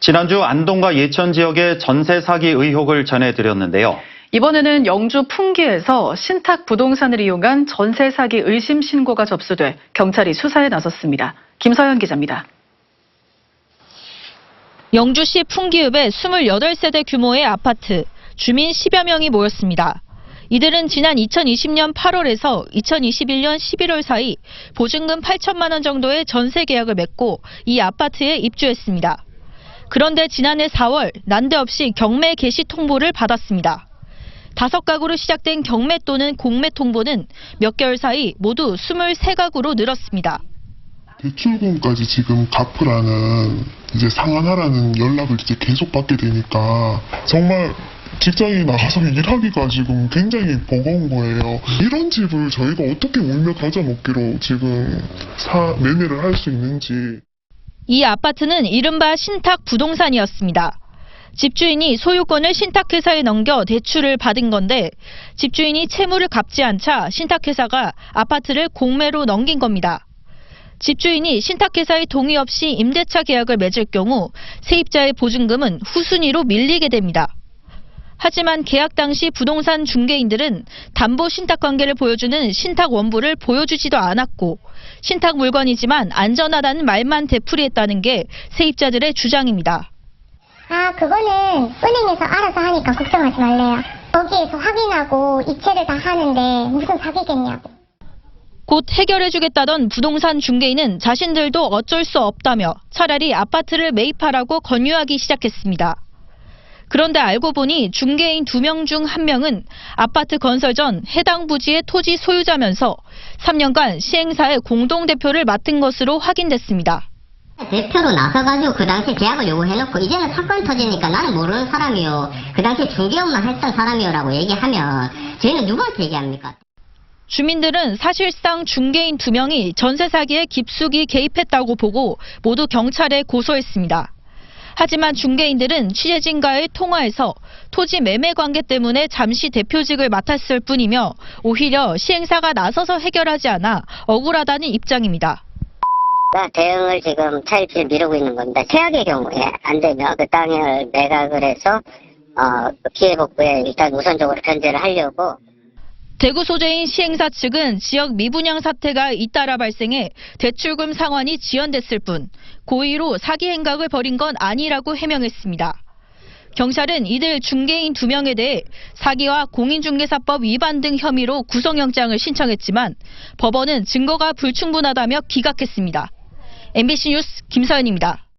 지난주 안동과 예천 지역의 전세 사기 의혹을 전해드렸는데요. 이번에는 영주 풍기에서 신탁 부동산을 이용한 전세 사기 의심 신고가 접수돼 경찰이 수사에 나섰습니다. 김서연 기자입니다. 영주시 풍기읍의 28세대 규모의 아파트, 주민 10여 명이 모였습니다. 이들은 지난 2020년 8월에서 2021년 11월 사이 보증금 8천만 원 정도의 전세 계약을 맺고 이 아파트에 입주했습니다. 그런데 지난해 4월 난데없이 경매 개시 통보를 받았습니다. 5가구로 시작된 경매 또는 공매 통보는 몇 개월 사이 모두 23가구로 늘었습니다. 대출금까지 지금 갚으라는 상환하라는 연락을 계속 받게 되니까 정말 직장에 나가서 일하기가 지금 굉장히 버거운 거예요. 이런 집을 저희가 어떻게 울며 겨자 먹기로 지금 매매를 할 수 있는지. 이 아파트는 이른바 신탁 부동산이었습니다. 집주인이 소유권을 신탁회사에 넘겨 대출을 받은 건데 집주인이 채무를 갚지 않자 신탁회사가 아파트를 공매로 넘긴 겁니다. 집주인이 신탁회사의 동의 없이 임대차 계약을 맺을 경우 세입자의 보증금은 후순위로 밀리게 됩니다. 하지만 계약 당시 부동산 중개인들은 담보 신탁 관계를 보여주는 신탁 원부를 보여주지도 않았고 신탁 물건이지만 안전하다는 말만 되풀이했다는 게 세입자들의 주장입니다. 그거는 은행에서 알아서 하니까 걱정하지 말래요. 거기에서 확인하고 이체를 다 하는데 무슨 사기겠냐고. 곧 해결해주겠다던 부동산 중개인은 자신들도 어쩔 수 없다며 차라리 아파트를 매입하라고 권유하기 시작했습니다. 그런데 알고 보니 중개인 2명 중 1명은 아파트 건설 전 해당 부지의 토지 소유자면서 3년간 시행사의 공동대표를 맡은 것으로 확인됐습니다. 대표로 나서가지고 그 당시 계약을 요구해놓고 이제는 사건이 터지니까 나는 모르는 사람이요. 그 당시 중개업만 했던 사람이요라고 얘기하면 저희는 누구한테 얘기합니까? 주민들은 사실상 중개인 2명이 전세 사기에 깊숙이 개입했다고 보고 모두 경찰에 고소했습니다. 하지만 중개인들은 취재진과의 통화에서 토지 매매 관계 때문에 잠시 대표직을 맡았을 뿐이며 오히려 시행사가 나서서 해결하지 않아 억울하다는 입장입니다. 대응을 지금 차일피일 미루고 있는 겁니다. 최악의 경우에 안 되면 그 땅을 매각을 해서 피해 복구에 일단 우선적으로 견제를 하려고. 대구 소재인 시행사 측은 지역 미분양 사태가 잇따라 발생해 대출금 상환이 지연됐을 뿐 고의로 사기 행각을 벌인 건 아니라고 해명했습니다. 경찰은 이들 중개인 2명에 대해 사기와 공인중개사법 위반 등 혐의로 구속영장을 신청했지만 법원은 증거가 불충분하다며 기각했습니다. MBC 뉴스 김서연입니다.